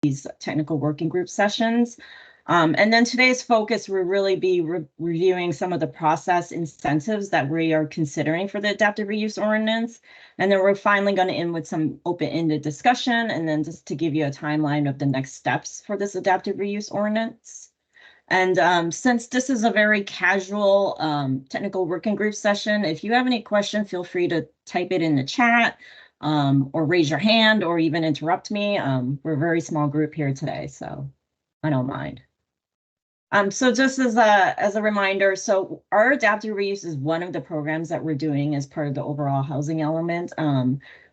these technical working group sessions. And then today's focus will really be reviewing some of the process incentives that we are considering for the adaptive reuse ordinance. And then we're finally going to end with some open-ended discussion, and then just to give you a timeline of the next steps for this adaptive reuse ordinance. And since this is a very casual technical working group session, if you have any questions, feel free to type it in the chat or raise your hand or even interrupt me. We're a very small group here today, so I don't mind. So just as a reminder, so our adaptive reuse is one of the programs that we're doing as part of the overall housing element.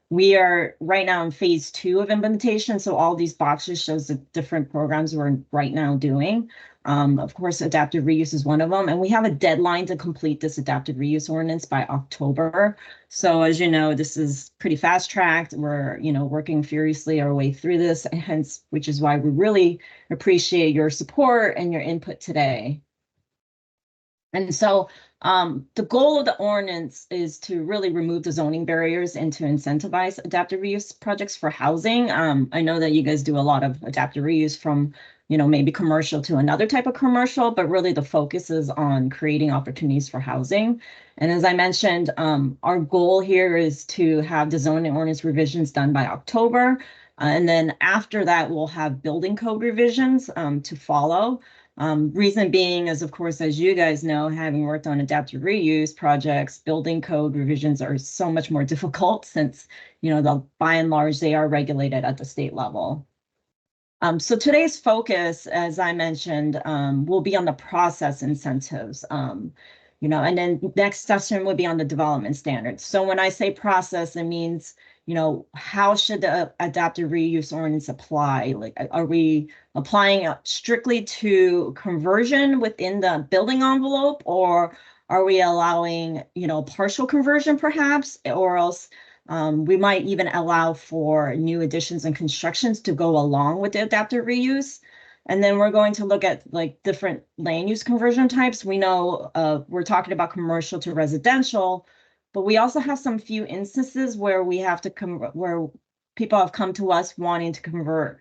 We are right now in phase 2 of implementation. So all these boxes shows the different programs we're right now doing. Of course, adaptive reuse is one of them, and we have a deadline to complete this adaptive reuse ordinance by October. So as you know, this is pretty fast tracked. We're, working furiously our way through this, and hence, which is why we really appreciate your support and your input today. And so the goal of the ordinance is to really remove the zoning barriers and to incentivize adaptive reuse projects for housing. I know that you guys do a lot of adaptive reuse from, maybe commercial to another type of commercial, but really the focus is on creating opportunities for housing. And as I mentioned, our goal here is to have the zoning ordinance revisions done by October. And then after that, we'll have building code revisions to follow. Reason being is, of course, as you guys know, having worked on adaptive reuse projects, building code revisions are so much more difficult since, by and large, they are regulated at the state level. So today's focus, as I mentioned, will be on the process incentives, and then next session will be on the development standards. So when I say process, it means, how should the adaptive reuse ordinance apply? Like, are we applying strictly to conversion within the building envelope, or are we allowing, partial conversion perhaps, or else we might even allow for new additions and constructions to go along with the adaptive reuse. And then we're going to look at like different land use conversion types. We know we're talking about commercial to residential, but we also have some few instances where we have to where people have come to us wanting to convert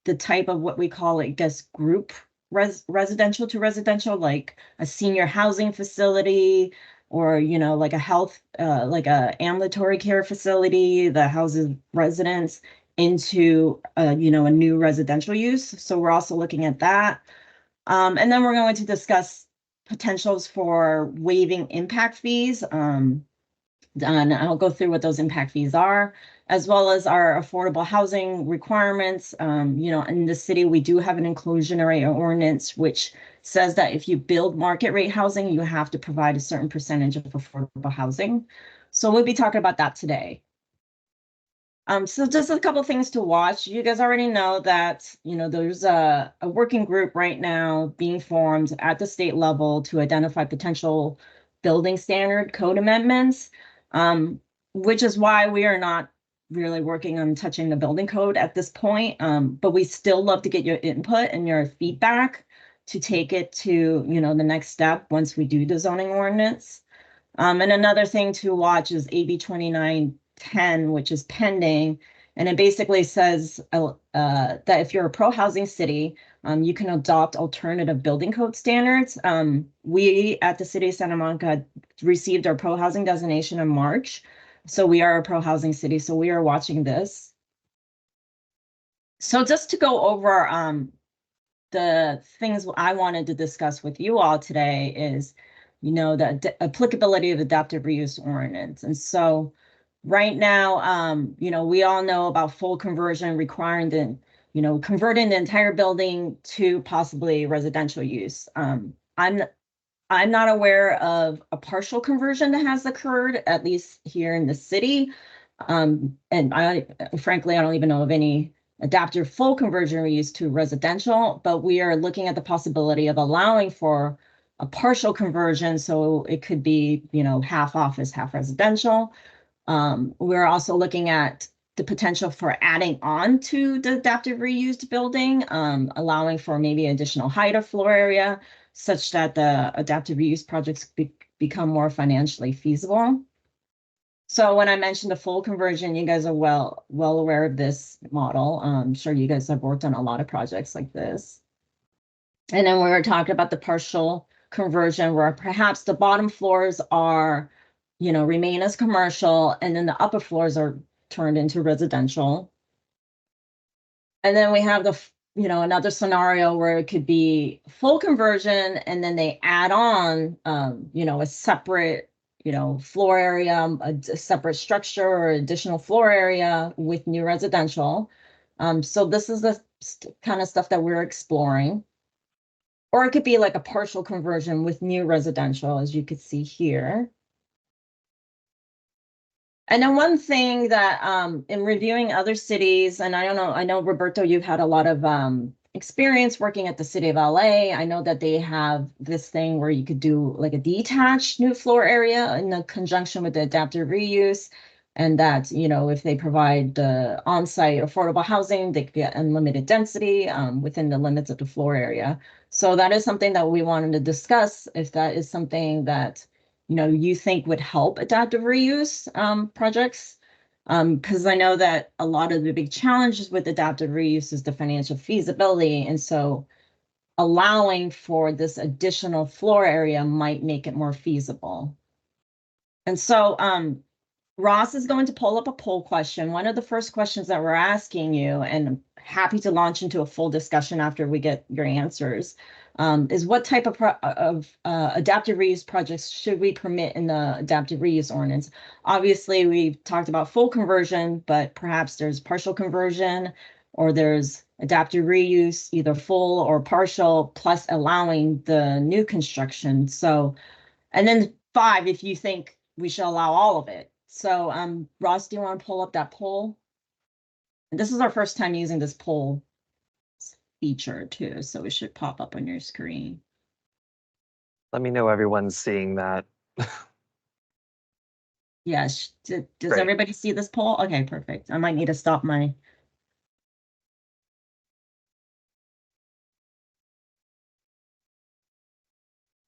the type of what we call, I guess, group residential to residential, like a senior housing facility, or, like a health, like a ambulatory care facility that houses residents into, a new residential use. So we're also looking at that. And then we're going to discuss potentials for waiving impact fees. And I'll go through what those impact fees are, as well as our affordable housing requirements. In the city, we do have an inclusionary ordinance, which says that if you build market rate housing, you have to provide a certain percentage of affordable housing. So we'll be talking about that today. So just a couple of things to watch. You guys already know that, there's a working group right now being formed at the state level to identify potential building standard code amendments, which is why we are not really working on touching the building code at this point. But we still love to get your input and your feedback to take it to, the next step once we do the zoning ordinance. And another thing to watch is AB 2910, which is pending. And it basically says that if you're a pro-housing city, you can adopt alternative building code standards. We at the city of Santa Monica received our pro-housing designation in March. So we are a pro-housing city, so we are watching this. So just to go over the things I wanted to discuss with you all today is, the applicability of adaptive reuse ordinance. And so right now, we all know about full conversion requiring the, converting the entire building to possibly residential use. I'm not aware of a partial conversion that has occurred, at least here in the city. And frankly, I don't even know of any adaptive full conversion reuse to residential, but we are looking at the possibility of allowing for a partial conversion. So it could be, half office, half residential. We're also looking at the potential for adding on to the adaptive reused building, allowing for maybe additional height or floor area, such that the adaptive reuse projects become more financially feasible. So when I mentioned the full conversion, you guys are well aware of this model. I'm sure you guys have worked on a lot of projects like this. And then we were talking about the partial conversion where perhaps the bottom floors are, remain as commercial, and then the upper floors are turned into residential. And then we have another scenario where it could be full conversion and then they add on, a separate, floor area, a separate structure or additional floor area with new residential. So this is the kind of stuff that we're exploring. Or it could be like a partial conversion with new residential, as you could see here. And then one thing that in reviewing other cities, and I don't know, I know Roberto, you've had a lot of experience working at the city of LA. I know that they have this thing where you could do like a detached new floor area in the conjunction with the adaptive reuse. And that, if they provide the on-site affordable housing, they could get unlimited density within the limits of the floor area. So that is something that we wanted to discuss, if that is something that you think would help adaptive reuse projects. Because I know that a lot of the big challenges with adaptive reuse is the financial feasibility. And so allowing for this additional floor area might make it more feasible. And so Ross is going to pull up a poll question. One of the first questions that we're asking you, and I'm happy to launch into a full discussion after we get your answers, is what type of adaptive reuse projects should we permit in the adaptive reuse ordinance? Obviously, we've talked about full conversion, but perhaps there's partial conversion or there's adaptive reuse, either full or partial, plus allowing the new construction. So, and then 5, if you think we should allow all of it. So, Ross, do you want to pull up that poll? And this is our first time using this poll feature too, so it should pop up on your screen. Let me know everyone's seeing that. Yes. Does Great. everybody see this poll? Okay, perfect. I might need to stop my.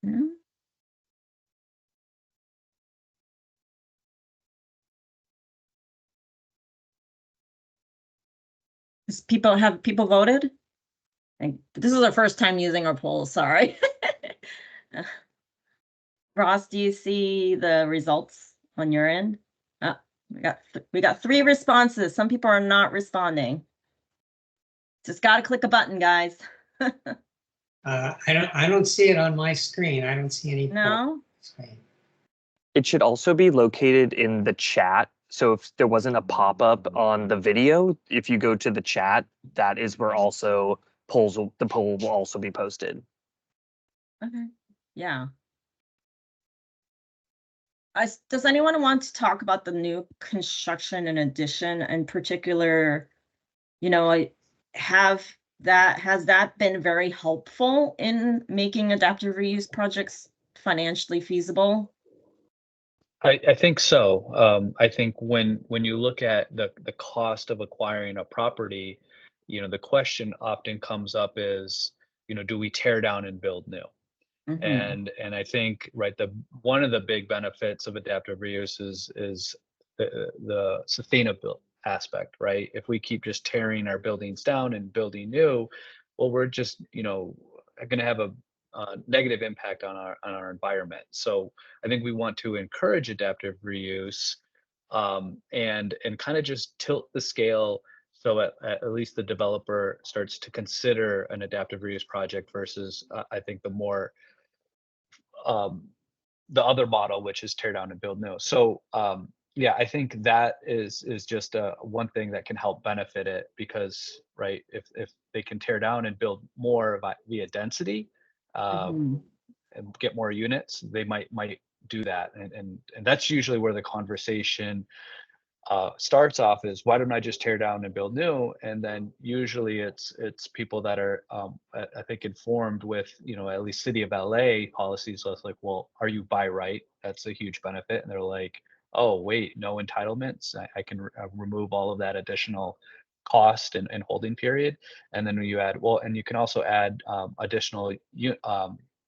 Hmm? Have people voted? This is our first time using our poll, sorry. Ross, do you see the results on your end? We got 3 responses. Some people are not responding. Just got to click a button, guys. I don't see it on my screen. I don't see any. No. Screen. It should also be located in the chat. So if there wasn't a pop-up on the video, if you go to the chat, that is where also the poll will also be posted. Okay. Yeah. Does anyone want to talk about the new construction and addition in particular? Has that been very helpful in making adaptive reuse projects financially feasible? I think so. I think when you look at the cost of acquiring a property, the question often comes up is, do we tear down and build new? Mhm. And I think the one of the big benefits of adaptive reuse is the sustainable aspect, right? If we keep just tearing our buildings down and building new, well, we're just going to have a negative impact on our environment. So I think we want to encourage adaptive reuse, and kind of just tilt the scale so at least the developer starts to consider an adaptive reuse project versus I think um, the other model, which is tear down and build new. So yeah, I think that is just one thing that can help benefit it, because if they can tear down and build more via density, Mhm. and get more units, they might do that, and that's usually where the conversation starts off is, why don't I just tear down and build new? And then usually it's people that are I think informed with at least City of LA policies. So it's like, well, are you by right? That's a huge benefit. And they're like, oh wait, no entitlements. I can remove all of that additional cost and holding period. And then when you add, well, and you can also add additional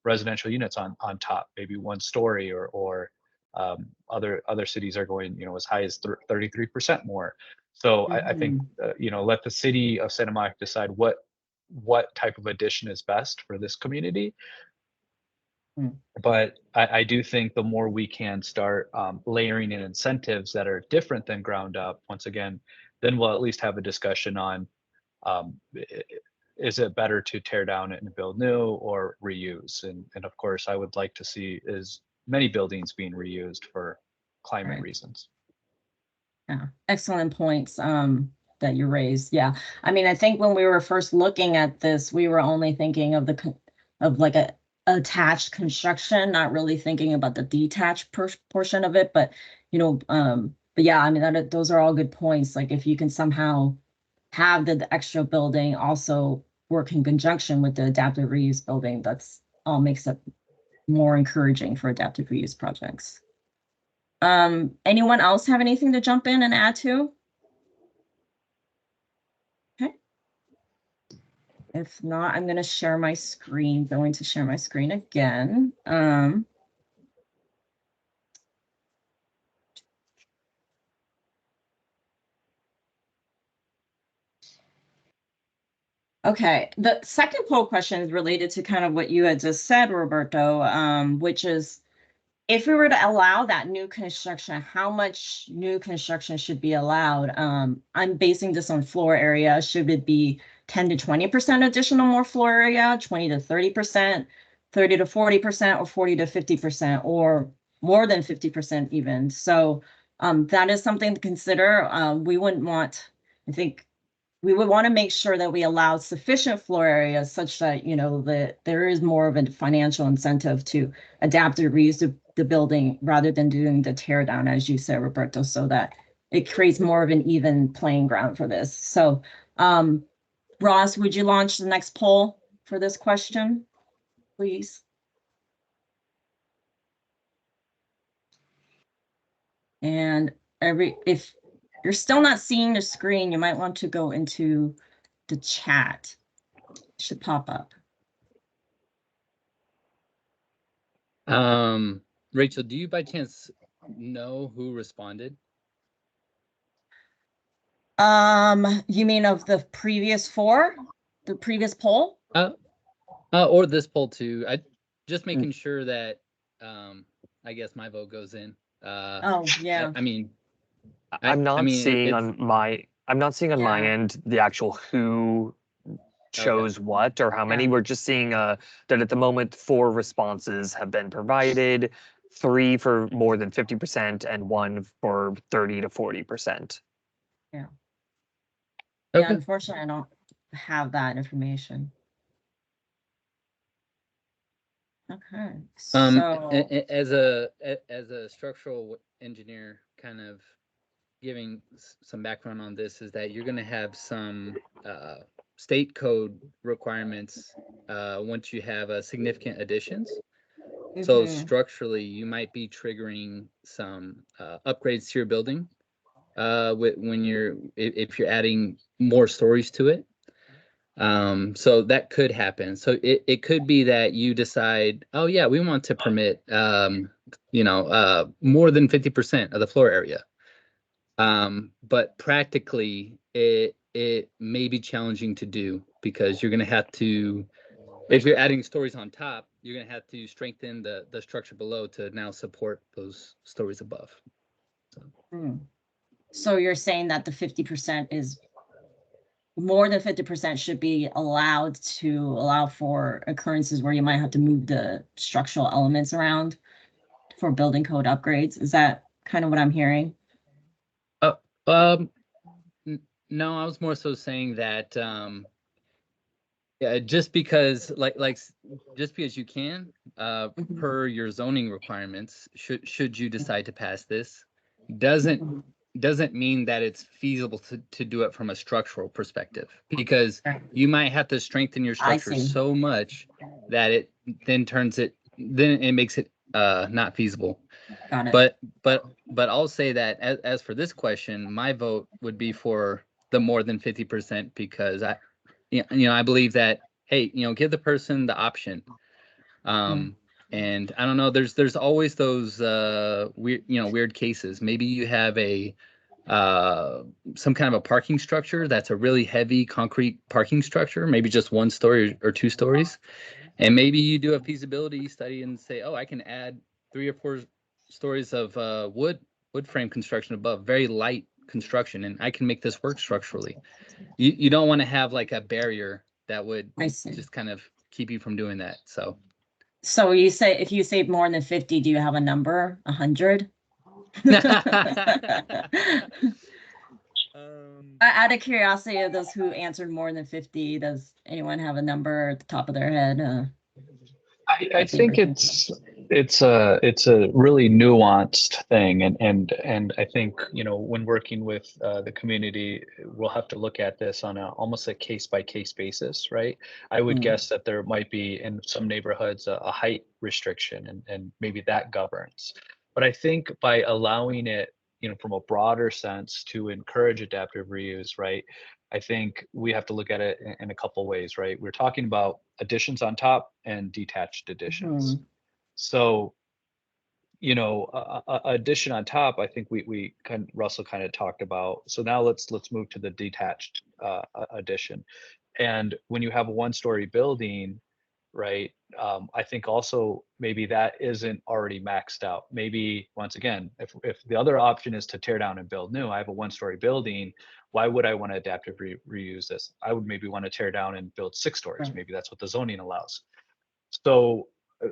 residential units on top, maybe 1 story or Other cities are going, you know, as high as 33% more. So I think, you know, let the city of Santa Monica decide what type of addition is best for this community. But I do think the more we can start layering in incentives that are different than ground up, once again, then we'll at least have a discussion on is it better to tear down and build new or reuse? And of course, I would like to see as many buildings being reused for climate Right. reasons. Yeah, excellent points that you raised. Yeah, I mean, I think when we were first looking at this, we were only thinking of of like a attached construction, not really thinking about the detached portion of it. But you know, but yeah, I mean, those are all good points. Like if you can somehow have the extra building also work in conjunction with the adaptive reuse building, that's all makes it more encouraging for adaptive reuse projects. Anyone else have anything to jump in and add to? Okay. If not, I'm going to share my screen, going to share my screen again. Okay, the second poll question is related to kind of what you had just said, Roberto, which is if we were to allow that new construction, how much new construction should be allowed? I'm basing this on floor area. Should it be 10 to 20% additional more floor area, 20 to 30%, 30 to 40%, or 40 to 50%, or more than 50% even? So that is something to consider. We wouldn't want, I think, we would want to make sure that we allow sufficient floor area such that, you know, that there is more of a financial incentive to adapt or reuse the building rather than doing the tear down, as you said, Roberto, so that it creates more of an even playing ground for this. So, Ross, would you launch the next poll for this question, please? And if you're still not seeing the screen, you might want to go into the chat. It should pop up. Rachel, do you by chance know who responded? You mean of the previous four? The previous poll? Or this poll too. I just making sure that I guess my vote goes in. Oh, yeah. I mean, I'm not seeing it's, on my my end the actual who chose what or how many. Yeah. We're just seeing that at the moment 4 responses have been provided, 3 for more than 50% and 1 for 30 to 40%. Yeah, okay. unfortunately, I don't have that information. Okay, so As a structural engineer, kind of giving some background on this is that you're going to have some state code requirements once you have significant additions. So structurally, you might be triggering some upgrades to your building when if you're adding more stories to it. So that could happen. So it could be that you decide, oh yeah, we want to permit more than 50% of the floor area. But practically it may be challenging to do because you're gonna have to, if you're adding stories on top, you're gonna have to strengthen the structure below to now support those stories above. So you're saying that the 50% is more than 50% should be allowed to allow for occurrences where you might have to move the structural elements around for building code upgrades. Is that kind of what I'm hearing? No, I was more so saying that yeah, just because just because you can per your zoning requirements, should you decide to pass this, doesn't mean that it's feasible to do it from a structural perspective, because you might have to strengthen your structure so much that it then makes it not feasible. Got it. But I'll say that as for this question, my vote would be for the more than 50%, because I believe that, hey, give the person the option. And I don't know, there's always those weird cases. Maybe you have a some kind of a parking structure that's a really heavy concrete parking structure, maybe just 1 story or 2 stories. And maybe you do a feasibility study and say, oh, I can add 3 or 4 stories of wood frame construction above, very light construction, and I can make this work structurally. You don't want to have like a barrier that would I see. just kind of keep you from doing that. So So you say if you save more than 50, do you have a number? 100? Out of curiosity, of those who answered more than 50, does anyone have a number at the top of their head? I that they think were thinking? it's a really nuanced thing, and I think, you know, when working with the community, we'll have to look at this on almost a case by case basis, right? I would Mm. guess that there might be in some neighborhoods a height restriction, and maybe that governs. But I think by allowing it, you know, from a broader sense to encourage adaptive reuse, right? I think we have to look at it in a couple ways, right? We're talking about additions on top and detached additions. Mhm. So, you know, addition on top, I think Russell kind of talked about. So now let's move to the detached addition. And when you have a 1-story building, right? I think also maybe that isn't already maxed out. Maybe once again, if the other option is to tear down and build new, I have a 1-story building. Why would I want to adaptive reuse this? I would maybe want to tear down and build 6 stories. Right. Maybe that's what the zoning allows. So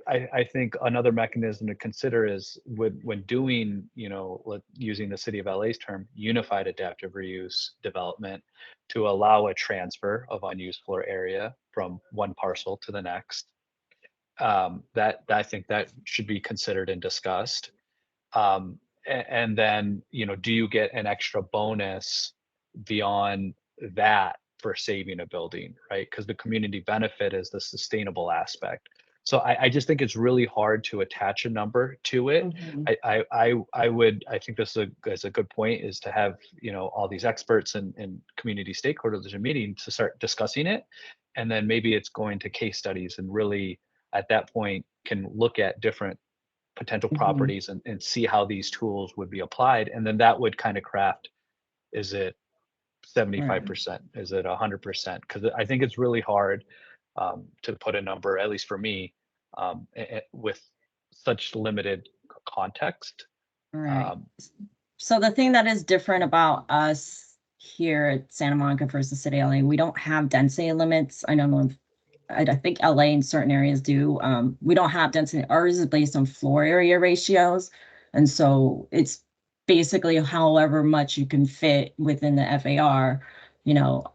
I think another mechanism to consider is when doing, you know, using the city of LA's term, unified adaptive reuse development, to allow a transfer of unused floor area from one parcel to the next. That I think that should be considered and discussed. And then, you know, do you get an extra bonus beyond that for saving a building, right? Because the community benefit is the sustainable aspect. So I just think it's really hard to attach a number to it. Mhm. I think this is a good point, is to have, you know, all these experts and community stakeholders in meetings to start discussing it. And then maybe it's going to case studies, and really at that point can look at different potential Mhm. properties and see how these tools would be applied. And then that would kind of craft, is it 75%? Is it 100%? Because I think it's really hard to put a number, at least for me, with such limited context. Right. So the thing that is different about us here at Santa Monica versus City LA, we don't have density limits. I don't know if I think LA in certain areas do. We don't have density. Ours is based on floor area ratios. And so it's basically however much you can fit within the FAR, you know,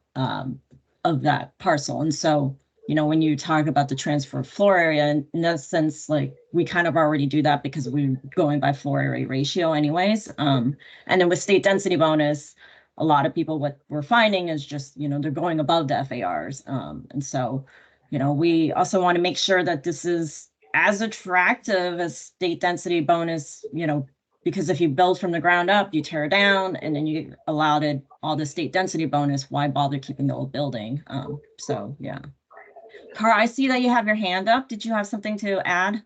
of that parcel. And so, you know, when you talk about the transfer of floor area, in that sense, like we kind of already do that because we're going by floor area ratio anyways. And then with state density bonus, a lot of people, what we're finding is just, you know, they're going above the FARs. And so, you know, we also want to make sure that this is as attractive as state density bonus, you know, because if you build from the ground up, you tear it down and then you allowed it all the state density bonus, why bother keeping the old building? So yeah. Cara, I see that you have your hand up. Did you have something to add?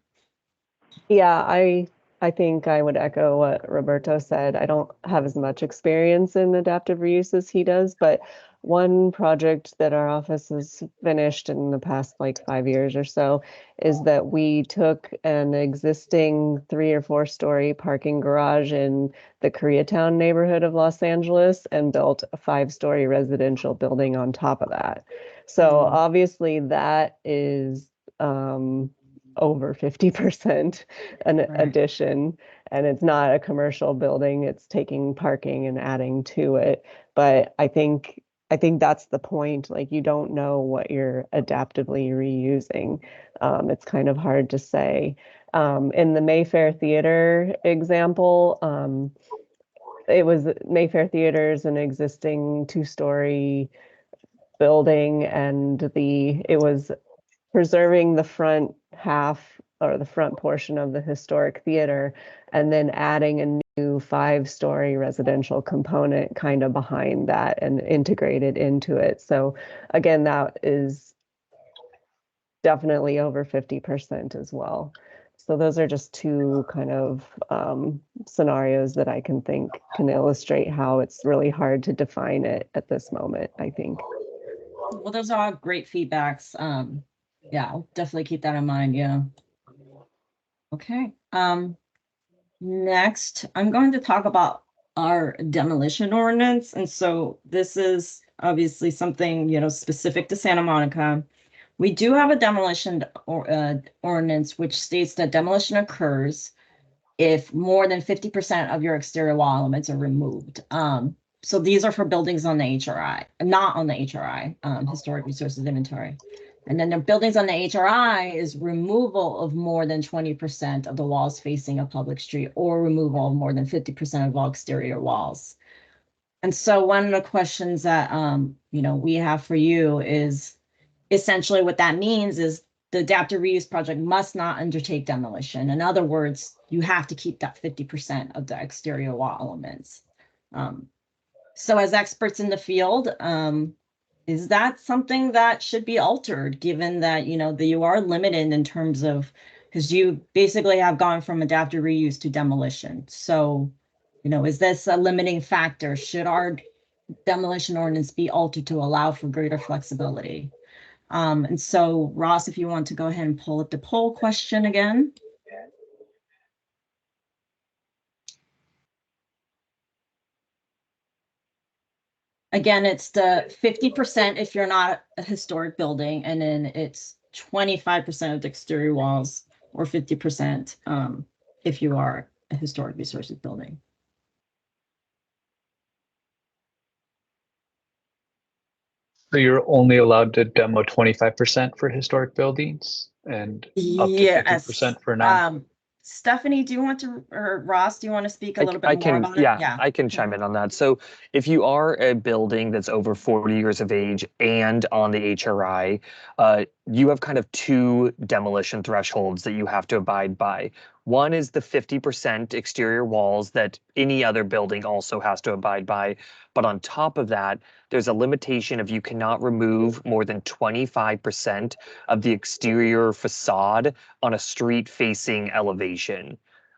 Yeah, I think I would echo what Roberto said. I don't have as much experience in adaptive reuse as he does, but one project that our office has finished in the past like 5 years or so is that we took an existing 3 or 4-story parking garage in the Koreatown neighborhood of Los Angeles and built a 5-story residential building on top of that. So Mm. obviously that is over 50% an Right. addition, and it's not a commercial building, it's taking parking and adding to it. But I think that's the point. Like, you don't know what you're adaptively reusing. It's kind of hard to say. In the Mayfair Theater example, it was Mayfair Theater is an existing 2-story building, and it was preserving the front half or the front portion of the historic theater and then adding a new 5-story residential component kind of behind that and integrated into it. So again, that is definitely over 50% as well. So those are just two kind of scenarios that I can think can illustrate how it's really hard to define it at this moment, I think. Well, those are all great feedbacks. Yeah, I'll definitely keep that in mind. Yeah. Okay. Next, I'm going to talk about our demolition ordinance. And so this is obviously something, specific to Santa Monica. We do have a demolition ordinance, which states that demolition occurs if more than 50% of your exterior wall elements are removed. So these are for buildings on the HRI, not on the HRI, Historic Resources Inventory. And then the buildings on the HRI is removal of more than 20% of the walls facing a public street or removal of more than 50% of all exterior walls. And so one of the questions that, we have for you is essentially what that means is the adaptive reuse project must not undertake demolition. In other words, you have to keep that 50% of the exterior wall elements. So as experts in the field, is that something that should be altered, given that, that you are limited in terms of, because you basically have gone from adaptive reuse to demolition. So, is this a limiting factor? Should our demolition ordinance be altered to allow for greater flexibility? And so Ross, if you want to go ahead and pull up the poll question again. Again, it's the 50% if you're not a historic building, and then it's 25% of the exterior walls, or 50% if you are a historic resources building. So you're only allowed to demo 25% for historic buildings and up to 50% for non. Stephanie, do you want to, or Ross, do you want to speak a little bit more about it? Yeah, I can chime in on that. So if you are a building that's over 40 years of age and on the HRI, you have kind of two demolition thresholds that you have to abide by. One is the 50% exterior walls that any other building also has to abide by. But on top of that, there's a limitation of you cannot remove more than 25% of the exterior facade on a street-facing elevation.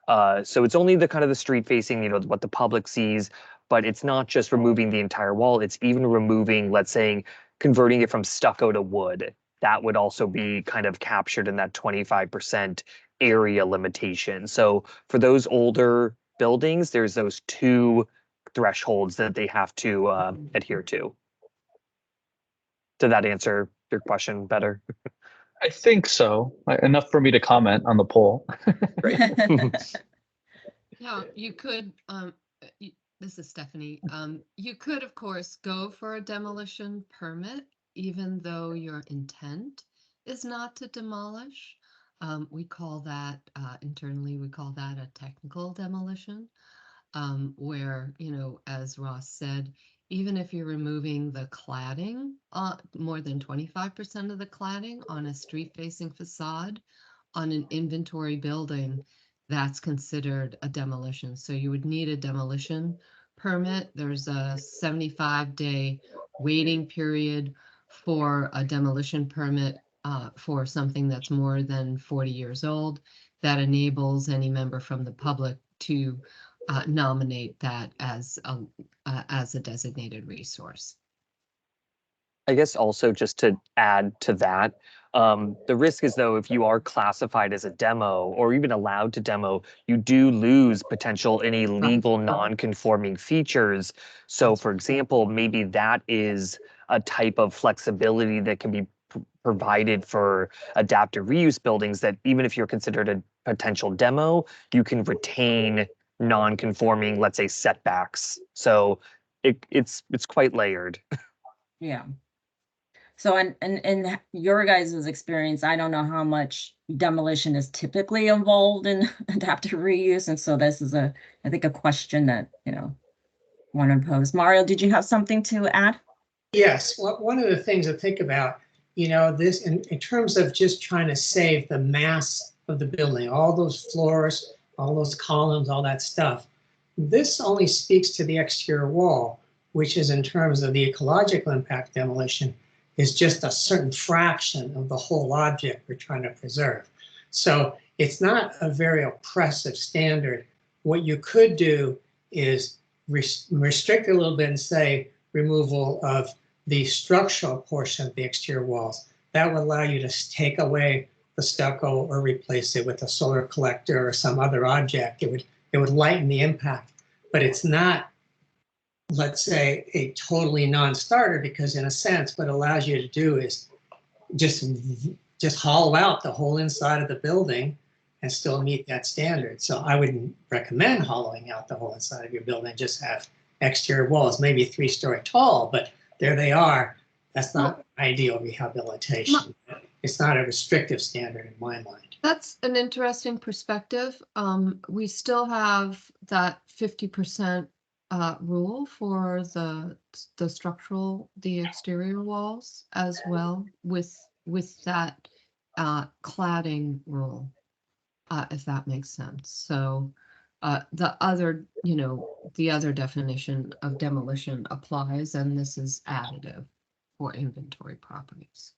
So it's only the kind of the street-facing, what the public sees, but it's not just removing the entire wall. It's even removing, let's say, converting it from stucco to wood. That would also be kind of captured in that 25% area limitation. So for those older buildings, there's those two thresholds that they have to adhere to. Did that answer your question better? I think so. Enough for me to comment on the poll. Great. Yeah, you could, this is Stephanie. You could, of course, go for a demolition permit, even though your intent is not to demolish. We call that, internally, we call that a technical demolition, where, as Ross said, even if you're removing the cladding, more than 25% of the cladding on a street-facing facade on an inventory building, that's considered a demolition. So you would need a demolition permit. There's a 75-day waiting period for a demolition permit for something that's more than 40 years old. That enables any member from the public to nominate that as a designated resource. I guess also just to add to that, the risk is though, if you are classified as a demo or even allowed to demo, you do lose potential any legal non-conforming features. So for example, maybe that is a type of flexibility that can be provided for adaptive reuse buildings, that even if you're considered a potential demo, you can retain non-conforming, let's say, setbacks. So it's quite layered. Yeah. So in your guys' experience, I don't know how much demolition is typically involved in adaptive reuse. And so this is I think a question that, want to pose. Mario, did you have something to add? Yes, one of the things to think about, this in terms of just trying to save the mass of the building, all those floors, all those columns, all that stuff. This only speaks to the exterior wall, which is in terms of the ecological impact demolition, is just a certain fraction of the whole object we're trying to preserve. So it's not a very oppressive standard. What you could do is restrict a little bit and say removal of the structural portion of the exterior walls. That would allow you to take away the stucco or replace it with a solar collector or some other object. It would lighten the impact, but it's not, let's say, a totally non-starter, because in a sense, what it allows you to do is just hollow out the whole inside of the building and still meet that standard. So I wouldn't recommend hollowing out the whole inside of your building. Just have exterior walls, maybe 3-story tall, but there they are. That's not ideal rehabilitation. It's not a restrictive standard in my mind. That's an interesting perspective. We still have that 50% rule for the structural, the exterior walls as well, with that cladding rule, if that makes sense. So the other, the other definition of demolition applies, and this is additive for inventory properties.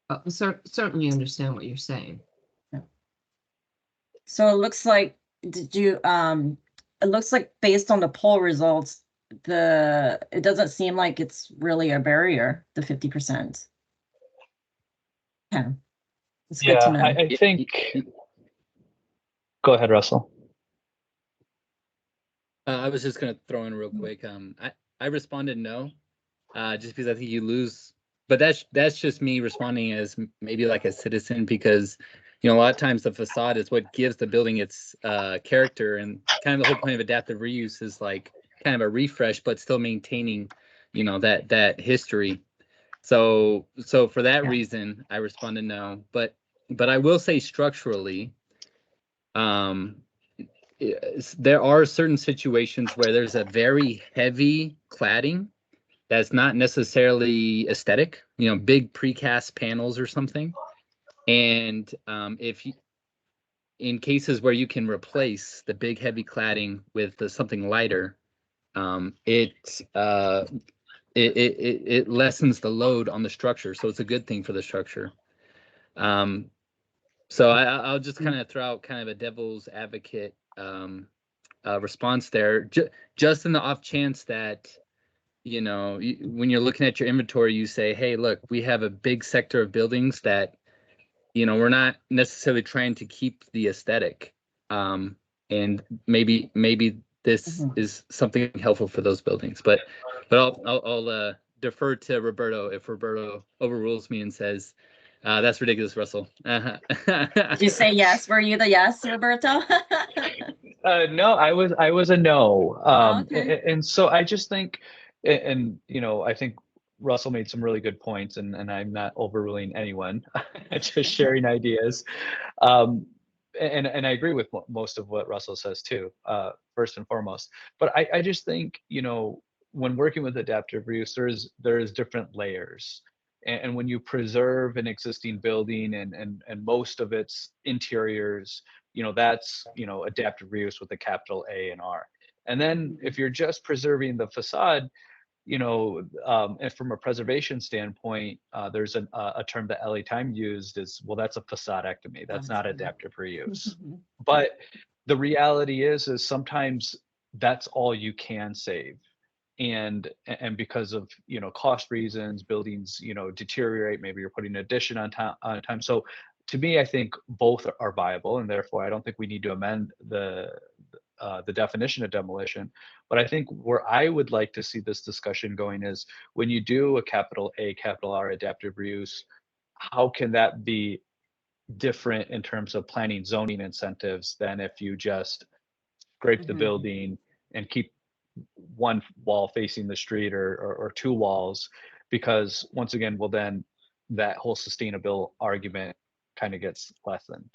But we certainly understand what you're saying. So it looks like, it looks like based on the poll results, it doesn't seem like it's really a barrier, the 50%. Yeah. It's good to know. I think, go ahead, Russell. I was just gonna throw in real quick. I responded no, just because I think you lose. But that's just me responding as maybe like a citizen, because a lot of times the facade is what gives the building its character, and kind of the whole point of adaptive reuse is like kind of a refresh, but still maintaining that history. So for that reason, I responded no. But I will say structurally, there are certain situations where there's a very heavy cladding that's not necessarily aesthetic, big precast panels or something. And if you, in cases where you can replace the big heavy cladding with something lighter, it lessens the load on the structure. So it's a good thing for the structure. So I'll just kind of throw out kind of a devil's advocate response there, just in the off chance that when you're looking at your inventory, you say, hey, look, we have a big sector of buildings that we're not necessarily trying to keep the aesthetic, and maybe this is something helpful for those buildings. But I'll defer to Roberto if Roberto overrules me and says, that's ridiculous, Russell. Did you say yes? Were you the yes, Roberto? No, I was a no. Okay. And so I just think, and I think Russell made some really good points, and I'm not overruling anyone, just sharing ideas. And I agree with most of what Russell says too, first and foremost. But I just think, when working with adaptive reuse, there's different layers. And when you preserve an existing building and most of its interiors, that's, adaptive reuse with a capital A and R. And then if you're just preserving the facade, and from a preservation standpoint, there's a term that Ellie Time used is, well, that's a facadectomy. That's not adaptive reuse. But the reality is sometimes that's all you can save. And because of cost reasons, buildings deteriorate. Maybe you're putting an addition on time. So to me, I think both are viable, and therefore I don't think we need to amend the definition of demolition. But I think where I would like to see this discussion going is when you do a capital A, capital R adaptive reuse, how can that be different in terms of planning zoning incentives than if you just scrape the building and keep one wall facing the street or two walls? Because once again, well, then that whole sustainable argument kind of gets lessened.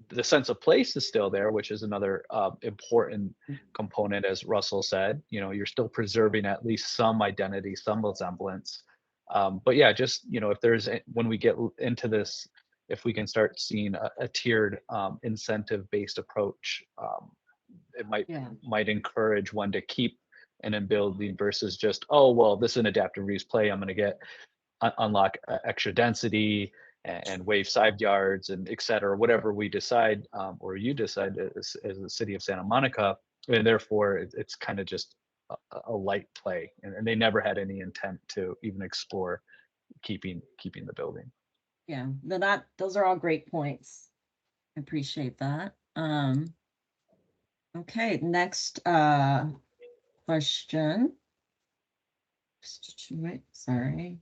The sense of place is still there, which is another important component, as Russell said. You're still preserving at least some identity, some resemblance. But yeah, just if there's, when we get into this, if we can start seeing a tiered incentive-based approach, it might encourage one to keep an in building versus just, oh well, this is an adaptive reuse play. I'm going to unlock extra density and waive side yards and et cetera, whatever we decide, or you decide as the city of Santa Monica, and therefore it's kind of just a light play, and they never had any intent to even explore keeping the building. Yeah, those are all great points. I appreciate that. Okay, next question. Wait, sorry.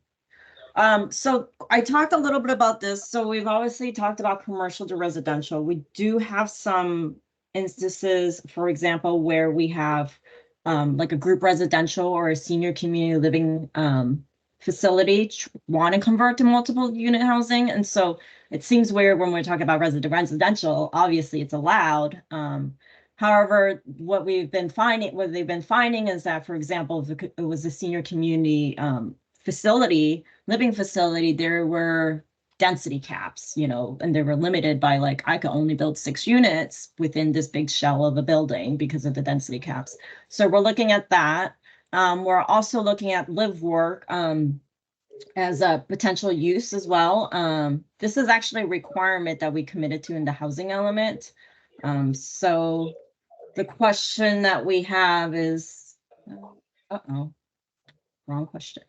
So I talked a little bit about this. So we've obviously talked about commercial to residential. We do have some instances, for example, where we have like a group residential or a senior community living facility want to convert to multiple unit housing. And so it seems weird when we're talking about residential, obviously it's allowed. However, what they've been finding is that, for example, if it was a senior community living facility, there were density caps, and they were limited by like, I could only build 6 units within this big shell of a building because of the density caps. So we're looking at that. We're also looking at live work as a potential use as well. This is actually a requirement that we committed to in the housing element. So the question that we have is, wrong question.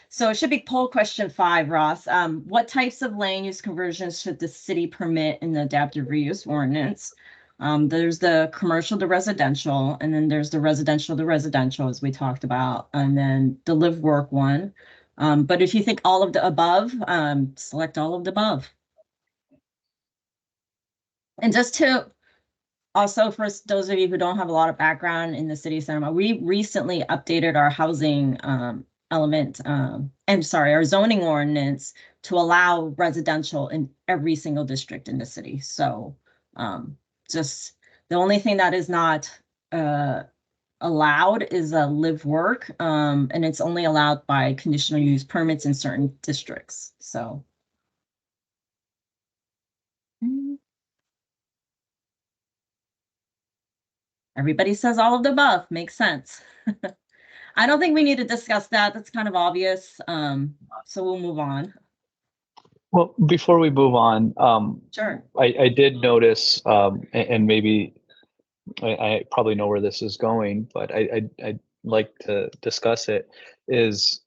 So it should be poll question 5, Ross. What types of land use conversions should the city permit in the adaptive reuse ordinance? There's the commercial to residential, and then there's the residential to residential, as we talked about, and then the live work one. But if you think all of the above, select all of the above. And just to also, for those of you who don't have a lot of background in the city of Santa Monica, we recently updated our housing element, our zoning ordinance to allow residential in every single district in the city. So just the only thing that is not allowed is a live work, and it's only allowed by conditional use permits in certain districts. So. Everybody says all of the above. Makes sense. I don't think we need to discuss that. That's kind of obvious. So we'll move on. Well, before we move on, Sure. I did notice, and maybe I probably know where this is going, but I'd like to discuss it, is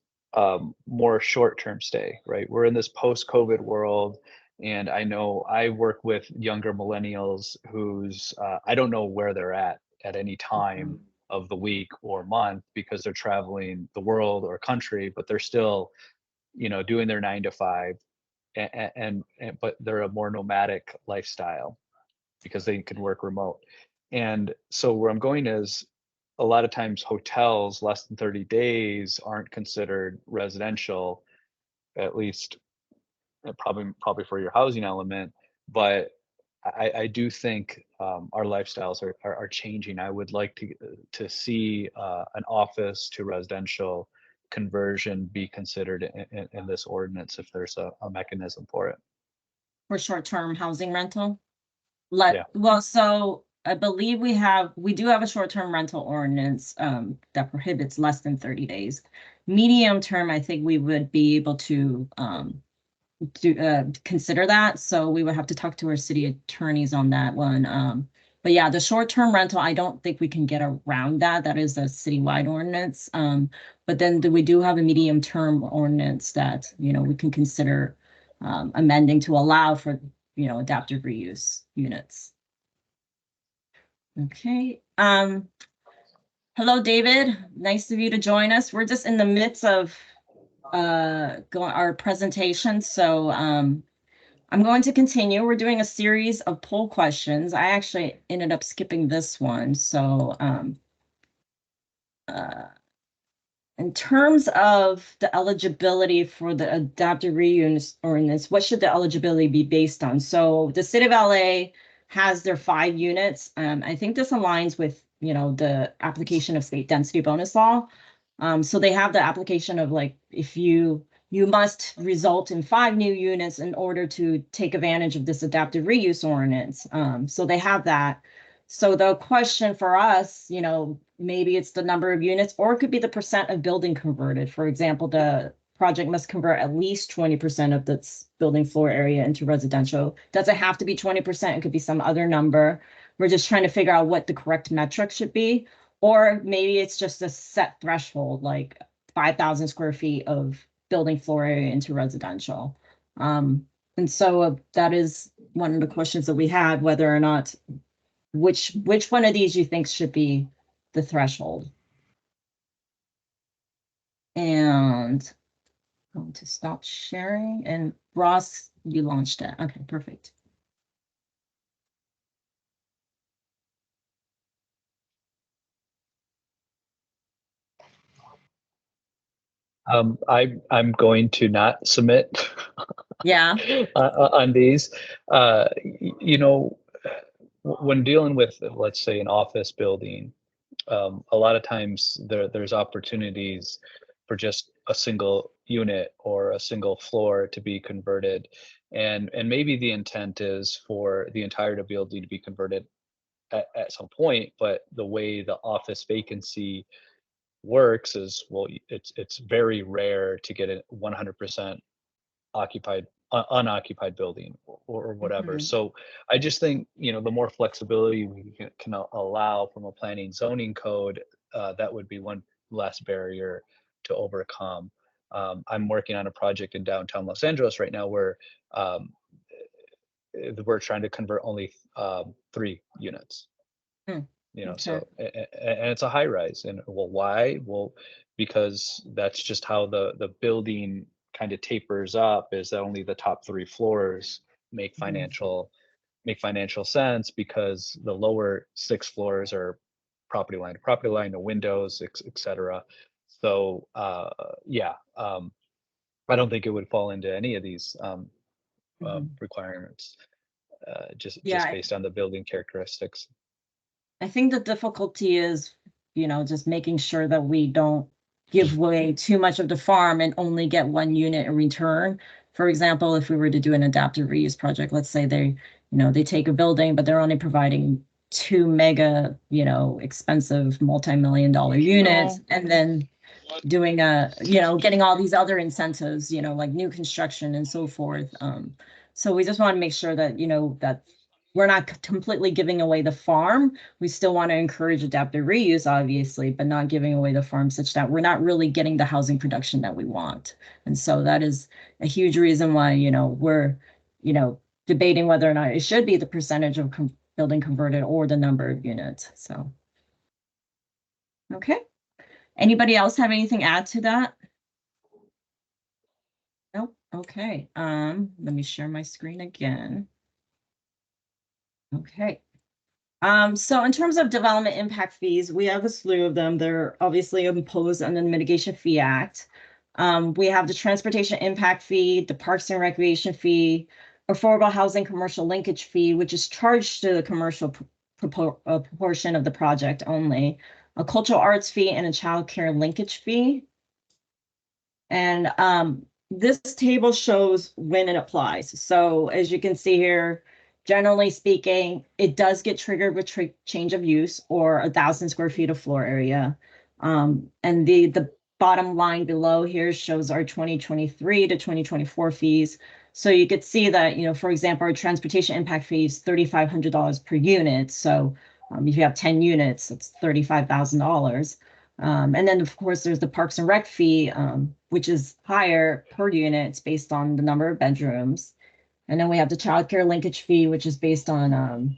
more short-term stay, right? We're in this post-COVID world, and I know I work with younger millennials who's, I don't know where they're at any time of the week or month, because they're traveling the world or country, but they're still, doing their 9 to 5, and but they're a more nomadic lifestyle because they can work remote. And so where I'm going is, a lot of times hotels less than 30 days aren't considered residential, at least probably for your housing element. But I do think our lifestyles are changing. I would like to see an office to residential conversion be considered in this ordinance, if there's a mechanism for it. For short-term housing rental. Yeah. Well, so I believe we do have a short-term rental ordinance that prohibits less than 30 days. Medium term, I think we would be able to consider that. So we would have to talk to our city attorneys on that one. But yeah, the short-term rental, I don't think we can get around that. That is a citywide ordinance. But then we do have a medium-term ordinance that, we can consider amending to allow for, adaptive reuse units. Okay. Hello, David. Nice of you to join us. We're just in the midst of our presentation. So I'm going to continue. We're doing a series of poll questions. I actually ended up skipping this one. So in terms of the eligibility for the adaptive reuse ordinance, what should the eligibility be based on? So the city of LA has their 5 units. I think this aligns with, the application of state density bonus law. So they have the application of like, if you must result in 5 new units in order to take advantage of this adaptive reuse ordinance. So they have that. So the question for us, maybe it's the number of units, or it could be the percent of building converted. For example, the project must convert at least 20% of its building floor area into residential. Doesn't have to be 20%, it could be some other number. We're just trying to figure out what the correct metric should be. Or maybe it's just a set threshold, like 5,000 square feet of building floor area into residential. And so that is one of the questions that we had, whether or not, which one of these you think should be the threshold. And I'm going to stop sharing. And Ross, you launched it. Okay, perfect. I'm going to not submit Yeah. on these. You know, when dealing with, let's say, an office building, a lot of times there's opportunities for just a single unit or a single floor to be converted, and maybe the intent is for the entire building to be converted at some point, but the way the office vacancy works is, well, it's very rare to get a 100% occupied unoccupied building or whatever. Mhm. So I just think, you know, the more flexibility we can allow from a planning zoning code, that would be one less barrier to overcome. I'm working on a project in downtown Los Angeles right now where we're trying to convert only 3 units. You know, Okay. so and it's a high rise. And well, why? Well, because that's just how the building kind of tapers up, is that only the top 3 floors make financial sense, because the lower 6 floors are property line to property line, no windows, et cetera. So yeah, I don't think it would fall into any of these requirements, just Yeah, based on the building characteristics. I think the difficulty is, you know, just making sure that we don't give away too much of the farm and only get 1 unit in return. For example, if we were to do an adaptive reuse project, let's say they, you know, they take a building, but they're only providing 2 mega, you know, expensive multi-million-dollar units, and then doing you know, getting all these other incentives, you know, like new construction and so forth. So we just want to make sure that, you know, that we're not completely giving away the farm. We still want to encourage adaptive reuse, obviously, but not giving away the farm such that we're not really getting the housing production that we want. And so that is a huge reason why, you know, we're, you know, debating whether or not it should be the percentage of building converted or the number of units. So, okay. Anybody else have anything to add to that? Nope. Okay. Let me share my screen again. Okay. So in terms of development impact fees, we have a slew of them. They're obviously imposed under the Mitigation Fee Act. We have the transportation impact fee, the parks and recreation fee, affordable housing commercial linkage fee, which is charged to the commercial proportion of the project only, a cultural arts fee, and a child care linkage fee. And this table shows when it applies. So as you can see here, generally speaking, it does get triggered with change of use or 1,000 square feet of floor area. And the bottom line below here shows our 2023 to 2024 fees. So you could see that, you know, for example, our transportation impact fee is $3,500 per unit. So if you have 10 units, it's $35,000. And then, of course, there's the Parks and Rec fee, which is higher per unit. It's based on the number of bedrooms. And then we have the child care linkage fee, which is based on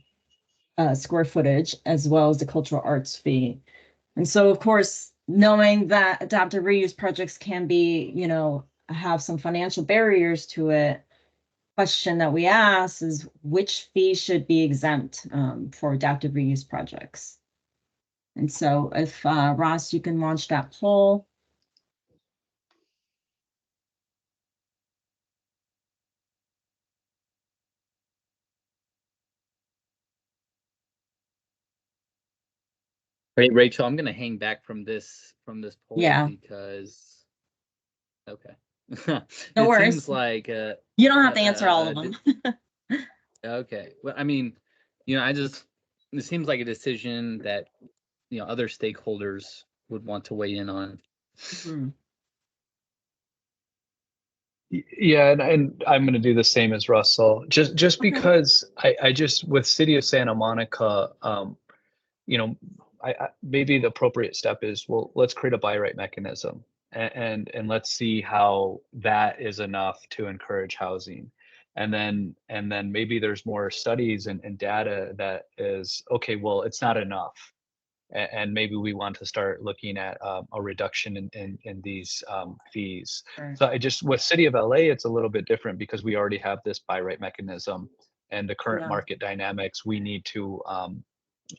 square footage, as well as the cultural arts fee. And so, of course, knowing that adaptive reuse projects can be, you know, have some financial barriers to it, question that we ask is which fee should be exempt for adaptive reuse projects? And so if Ross, you can launch that poll. Wait, Rachel, I'm gonna hang back from this poll Yeah. because okay. No It worries. seems like You don't have to answer all of them. okay. Well, I mean, you know, it seems like a decision that, you know, other stakeholders would want to weigh in on. Yeah, and I'm going to do the same as Russell. Just Okay. because I just with City of Santa Monica, you know, maybe the appropriate step is, well, let's create a buy right mechanism, and let's see how that is enough to encourage housing. And then maybe there's more studies and data that is okay, well, it's not enough. And maybe we want to start looking at a reduction in these fees. Right. So I just, with City of LA, it's a little bit different because we already have this buy right mechanism, and the current Yeah. market dynamics, we need to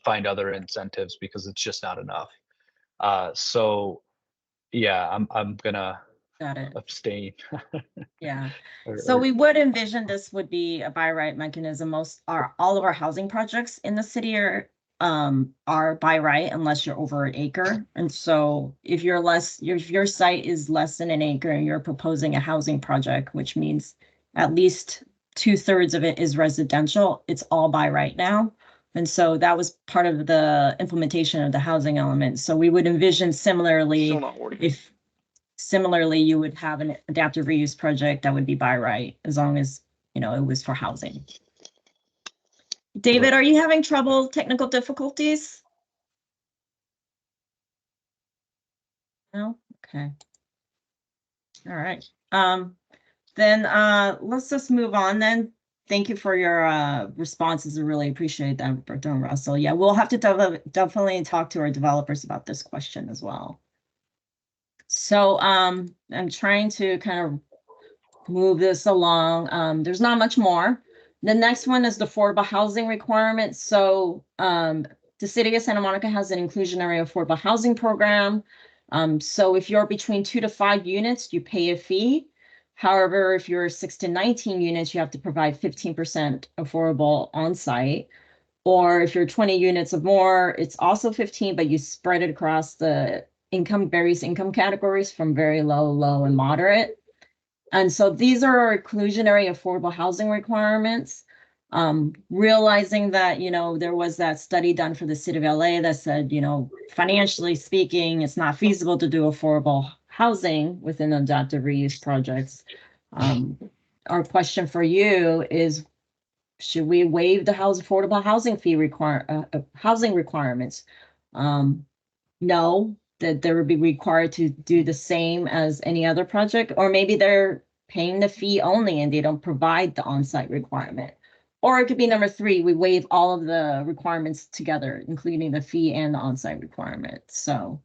find other incentives because it's just not enough. So yeah, I'm gonna Got it. abstain. Yeah. Or- So or- we would envision this would be a buy right mechanism. All of our housing projects in the city are by right unless you're over an acre. And so if your site is less than an acre and you're proposing a housing project, which means at least 2/3 of it is residential, it's all by right now. And so that was part of the implementation of the housing element. So we would envision similarly, if similarly, you would have an adaptive reuse project that would be by right, as long as, it was for housing. David, are you having trouble, technical difficulties? No? Okay. All right. Then let's just move on then. Thank you for your responses. I really appreciate that, Roberto and Russell. Yeah, we'll have to definitely talk to our developers about this question as well. So I'm trying to kind of move this along. There's not much more. The next one is the affordable housing requirements. So the city of Santa Monica has an inclusionary affordable housing program. So if you're between 2 to 5 units, you pay a fee. However, if you're 6 to 19 units, you have to provide 15% affordable on-site. Or if you're 20 units or more, it's also 15, but you spread it across the various income categories from very low, low, and moderate. And so these are our inclusionary affordable housing requirements. Realizing that, there was that study done for the city of LA that said, financially speaking, it's not feasible to do affordable housing within adaptive reuse projects. Our question for you is, should we waive the affordable housing fee housing requirements? No, that they would be required to do the same as any other project, or maybe they're paying the fee only and they don't provide the on-site requirement. Or it could be number 3, we waive all of the requirements together, including the fee and the on-site requirement. So,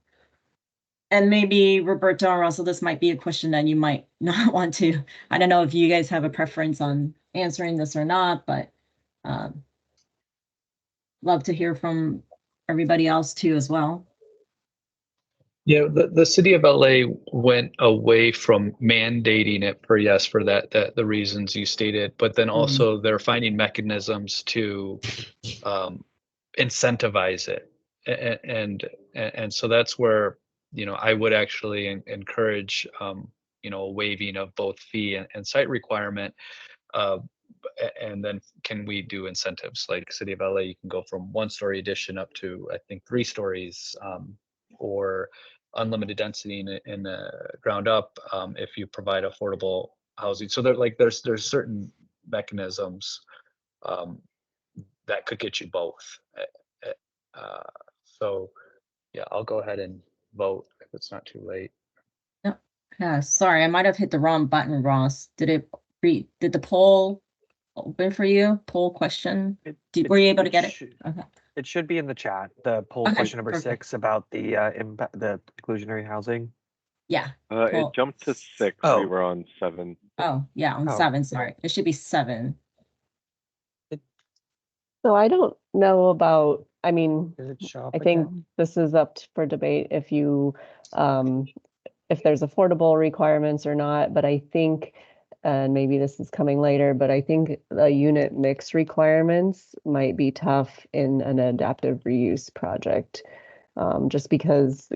and maybe Roberto and Russell, this might be a question that you might not want to. I don't know if you guys have a preference on answering this or not, but love to hear from everybody else too as well. Yeah, the city of LA went away from mandating it for that the reasons you stated, but then also they're finding mechanisms to incentivize it, and so that's where I would actually encourage a waiving of both fee and site requirement. And then can we do incentives like City of LA? You can go from 1-story addition up to I think 3 stories, or unlimited density in the ground up if you provide affordable housing. So there's certain mechanisms that could get you both. So yeah, I'll go ahead and vote if it's not too late. No, sorry, I might have hit the wrong button, Ross. Did the poll open for you? Poll question? Were you able to get it? Okay. It should be in the chat. The poll Okay, question number perfect. 6 about the the inclusionary housing. Yeah. It Cool. jumped to 6. Oh. We were on 7. Oh, yeah, on 7, sorry. It should be 7. So I don't know about, I mean, Is it shop I think again? this is up for debate if if there's affordable requirements or not, but I think, and maybe this is coming later, but I think the unit mix requirements might be tough in an adaptive reuse project. Just because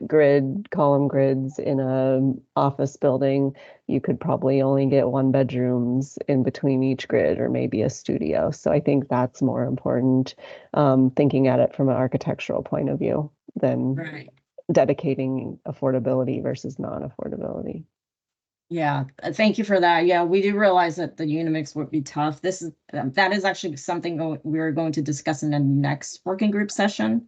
column grids in a office building, you could probably only get 1 bedrooms in between each grid, or maybe a studio. So I think that's more important, thinking at it from an architectural point of view than Right. dedicating affordability versus non-affordability. Yeah, thank you for that. Yeah, we do realize that the Unimix would be tough. That is actually something we're going to discuss in the next working group session.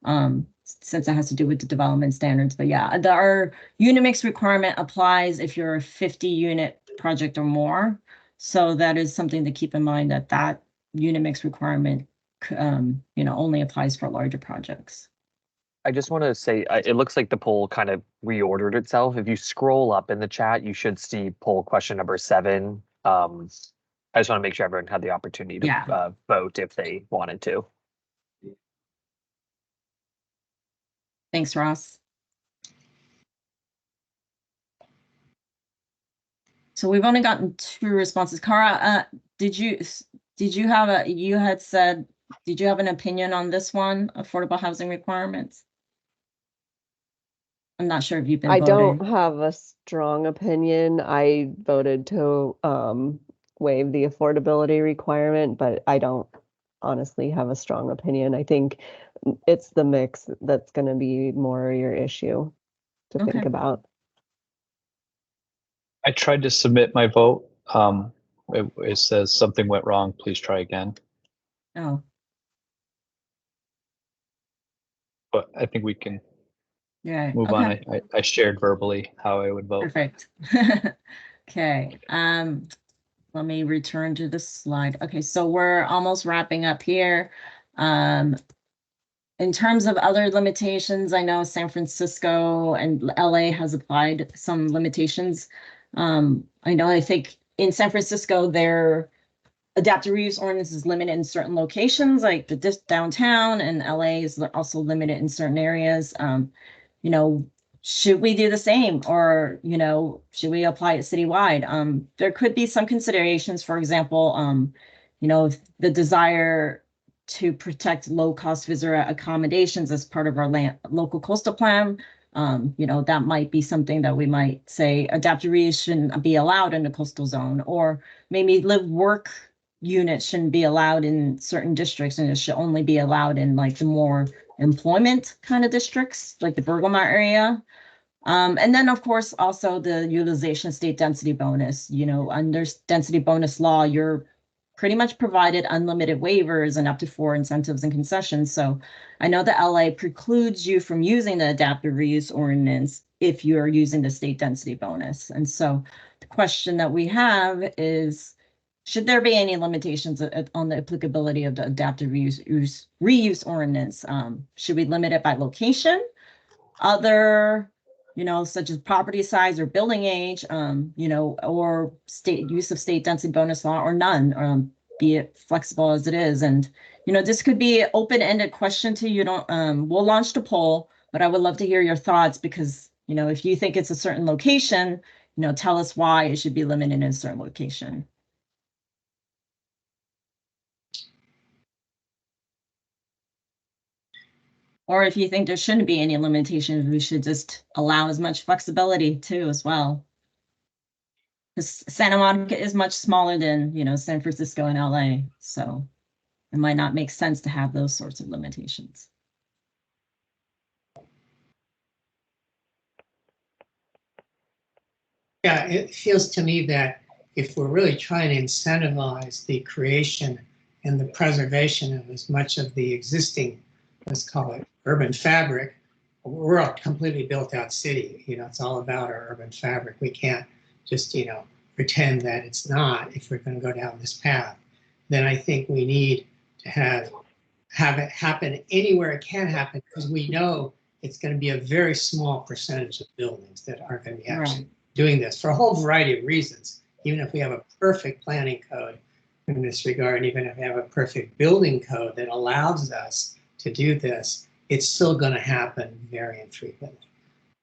Since it has to do with the development standards, but yeah, our Unimix requirement applies if you're a 50 unit project or more. So that is something to keep in mind, that Unimix requirement, only applies for larger projects. I just want to say, it looks like the poll kind of reordered itself. If you scroll up in the chat, you should see poll question number 7. I just want to make sure everyone had the opportunity to Yeah. vote if they wanted to. Thanks, Ross. So we've only gotten 2 responses. Cara, did you have an opinion on this one, affordable housing requirements? I'm not sure if you've been I voting. don't have a strong opinion. I voted to waive the affordability requirement, but I don't honestly have a strong opinion. I think it's the mix that's going to be more your issue to think Okay. about. I tried to submit my vote. It says something went wrong. Please try again. Oh, But I think we can yeah. move Okay. on. I shared verbally how I would vote. Perfect. Okay. Let me return to the slide. Okay, so we're almost wrapping up here. In terms of other limitations, I know San Francisco and LA has applied some limitations. I think in San Francisco, their adaptive reuse ordinance is limited in certain locations, like the downtown, and LA is also limited in certain areas. You know, should we do the same, or, should we apply it citywide? There could be some considerations, for example, if the desire to protect low-cost visitor accommodations as part of our local coastal plan. That might be something that we might say adaptive reuse shouldn't be allowed in the coastal zone, or maybe live-work units shouldn't be allowed in certain districts, and it should only be allowed in like the more employment kind of districts, like the Bergamot area. And then, of course, also the utilization state density bonus. Under density bonus law, you're pretty much provided unlimited waivers and up to 4 incentives and concessions. So I know the LA precludes you from using the adaptive reuse ordinance if you're using the state density bonus. And so the question that we have is, should there be any limitations on the applicability of the adaptive reuse ordinance? Should we limit it by location? Other, such as property size or building age, or state use of state density bonus law, or none, be it flexible as it is. And, this could be an open-ended question to you. We'll launch the poll, but I would love to hear your thoughts, because, if you think it's a certain location, tell us why it should be limited in a certain location. Or if you think there shouldn't be any limitations, we should just allow as much flexibility too as well. Because Santa Monica is much smaller than, San Francisco and LA. So it might not make sense to have those sorts of limitations. Yeah, it feels to me that if we're really trying to incentivize the creation and the preservation of as much of the existing, let's call it urban fabric, we're a completely built out city. It's all about our urban fabric. We can't just, pretend that it's not. If we're going to go down this path, then I think we need to have it happen anywhere it can happen, because we know it's going to be a very small percentage of buildings that are going to be actually doing this for a whole variety of reasons. Even if we have a perfect planning code in this regard, even if we have a perfect building code that allows us to do this, it's still going to happen very infrequently.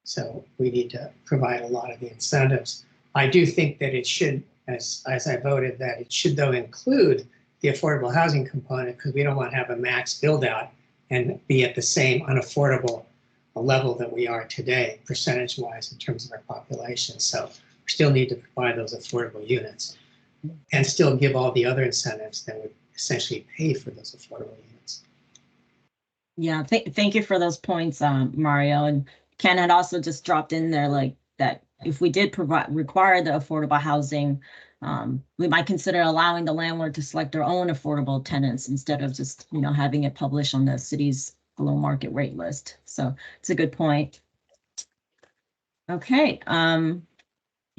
So we need to provide a lot of the incentives. I do think that it should, as I voted, that it should though include the affordable housing component, because we don't want to have a max build out and be at the same unaffordable level that we are today, percentage wise, in terms of our population. So we still need to provide those affordable units and still give all the other incentives that would essentially pay for those affordable units. Yeah, thank you for those points, Mario. And Ken had also just dropped in there like that if we did require the affordable housing, we might consider allowing the landlord to select their own affordable tenants instead of just, having it published on the city's below market rate list. So it's a good point. Okay, I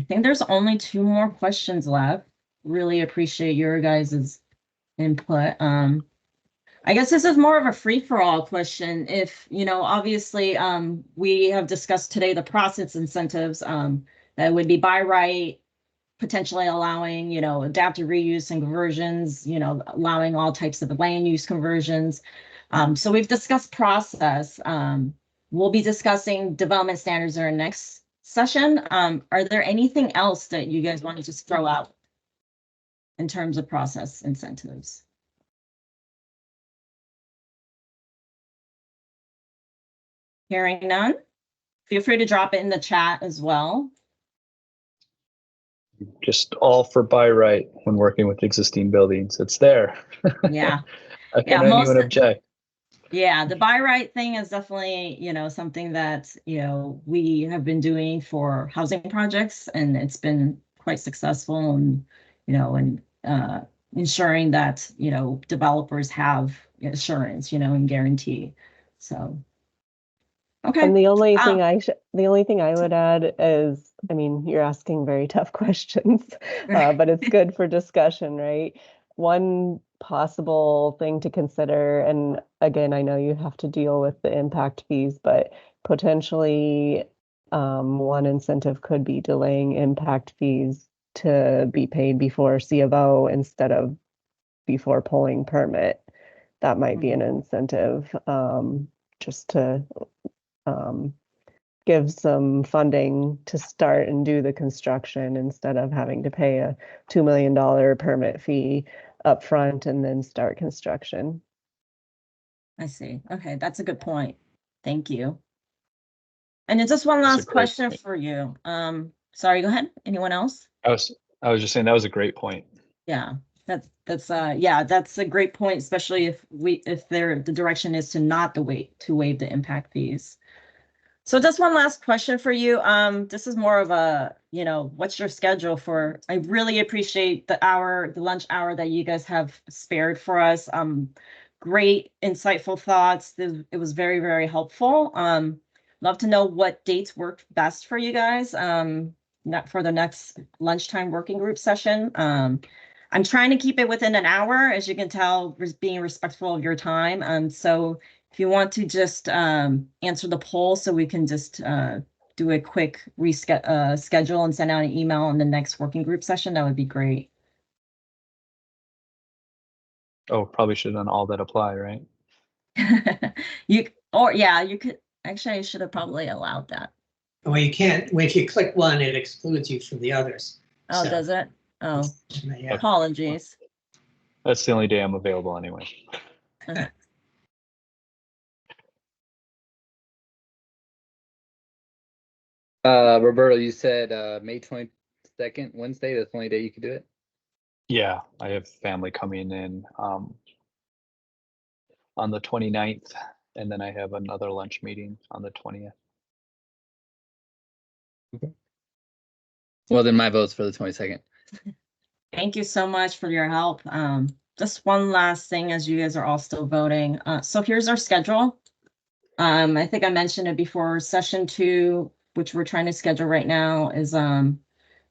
think there's only 2 more questions left. Really appreciate your guys' input. I guess this is more of a free-for-all question. If, obviously, we have discussed today the process incentives, that would be by right, potentially allowing, adaptive reuse and conversions, allowing all types of land use conversions. So we've discussed process. We'll be discussing development standards in our next session. Are there anything else that you guys want to just throw out in terms of process incentives? Hearing none, feel free to drop it in the chat as well. Just all for by right when working with existing buildings. It's there. Yeah. How can anyone object? Yeah, the by right thing is definitely, something that, we have been doing for housing projects, and it's been quite successful, and, ensuring that, developers have assurance, and guarantee. So. Okay. And the only thing I would add is, I mean, you're asking very tough questions, but it's good for discussion, right? One possible thing to consider, and again, I know you have to deal with the impact fees, but potentially one incentive could be delaying impact fees to be paid before C of O instead of before pulling permit. That might be an incentive, just to give some funding to start and do the construction instead of having to pay a $2 million permit fee up front and then start construction. I see. Okay, that's a good point. Thank you. And then just one last question for you. Sorry, go ahead. Anyone else? I was just saying that was a great point. Yeah, that's a great point, especially if the direction is to not waive the impact fees. So just one last question for you. This is more of a, what's your schedule for? I really appreciate the lunch hour that you guys have spared for us. Great, insightful thoughts. It was very, very helpful. Love to know what dates work best for you guys. Not for the next lunchtime working group session. I'm trying to keep it within an hour, as you can tell, being respectful of your time. So if you want to just answer the poll so we can just do a quick schedule and send out an email on the next working group session, that would be great. Oh, probably should have done all that apply, right? You could, actually, I should have probably allowed that. Well, you can't, if you click one, it excludes you from the others. Oh, So, does it? Oh, yeah. apologies. That's the only day I'm available anyway. Roberto, you said May 22nd, Wednesday. That's the only day you could do it. Yeah, I have family coming in on the 29th, and then I have another lunch meeting on the 20th. Well, then my vote's for the 22nd. Thank you so much for your help. Just one last thing, as you guys are all still voting. So here's our schedule. I think I mentioned it before. Session 2, which we're trying to schedule right now, is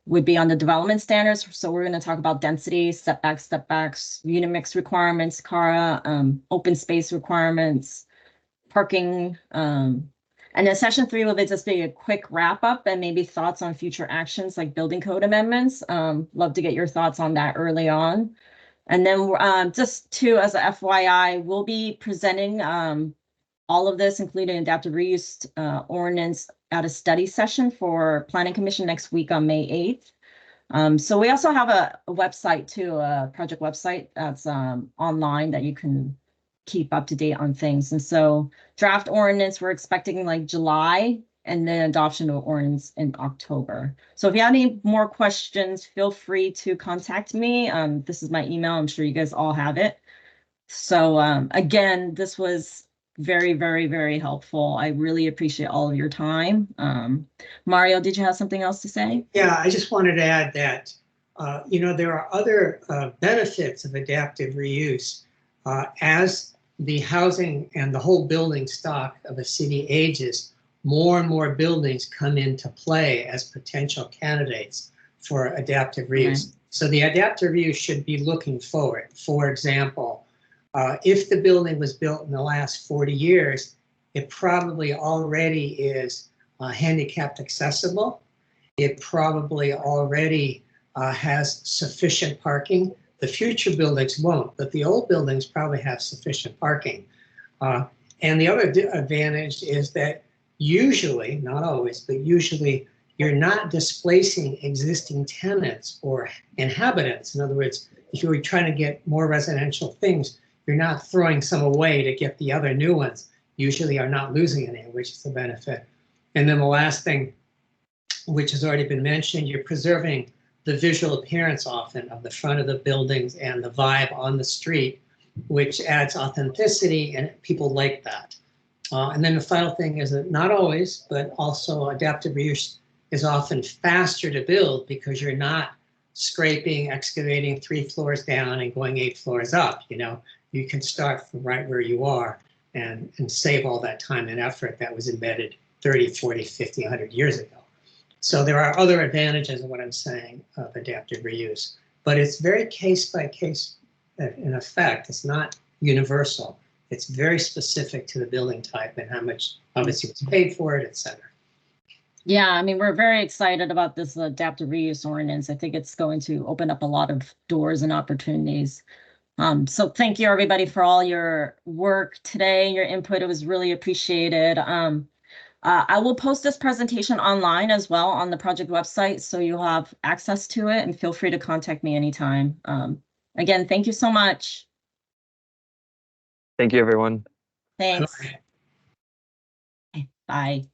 would be on the development standards. So we're going to talk about density, setbacks, unit mix requirements, CARA, open space requirements, parking. And then session 3 will just be a quick wrap up and maybe thoughts on future actions like building code amendments. Love to get your thoughts on that early on. And then just as a FYI, we'll be presenting all of this, including adaptive reuse ordinance, at a study session for Planning Commission next week on May 8th. So we also have a website too, a project website that's online that you can keep up to date on things. And so draft ordinance, we're expecting like July, and then adoption of ordinance in October. So if you have any more questions, feel free to contact me. This is my email. I'm sure you guys all have it. So again, this was very, very, very helpful. I really appreciate all of your time. Mario, did you have something else to say? Yeah, I just wanted to add that, there are other benefits of adaptive reuse. As the housing and the whole building stock of a city ages, more and more buildings come into play as potential candidates for adaptive reuse. So the adaptive reuse should be looking forward. For example, if the building was built in the last 40 years, it probably already is handicapped accessible. It probably already has sufficient parking. The future buildings won't, but the old buildings probably have sufficient parking. And the other advantage is that usually, not always, but usually you're not displacing existing tenants or inhabitants. In other words, if you were trying to get more residential things, you're not throwing some away to get the other new ones. Usually are not losing any, which is a benefit. And then the last thing, which has already been mentioned, you're preserving the visual appearance often of the front of the buildings and the vibe on the street, which adds authenticity, and people like that. And then the final thing is that not always, but also adaptive reuse is often faster to build because you're not scraping, excavating 3 floors down and going 8 floors up. You can start from right where you are and save all that time and effort that was embedded 30, 40, 50, 100 years ago. So there are other advantages of what I'm saying of adaptive reuse, but it's very case by case in effect. It's not universal. It's very specific to the building type and how much obviously was paid for it, et cetera. Yeah, I mean, we're very excited about this adaptive reuse ordinance. I think it's going to open up a lot of doors and opportunities. So thank you, everybody, for all your work today, your input. It was really appreciated. I will post this presentation online as well on the project website, so you'll have access to it, and feel free to contact me anytime. Again, thank you so much. Thank you, everyone. Thanks. Bye. Bye.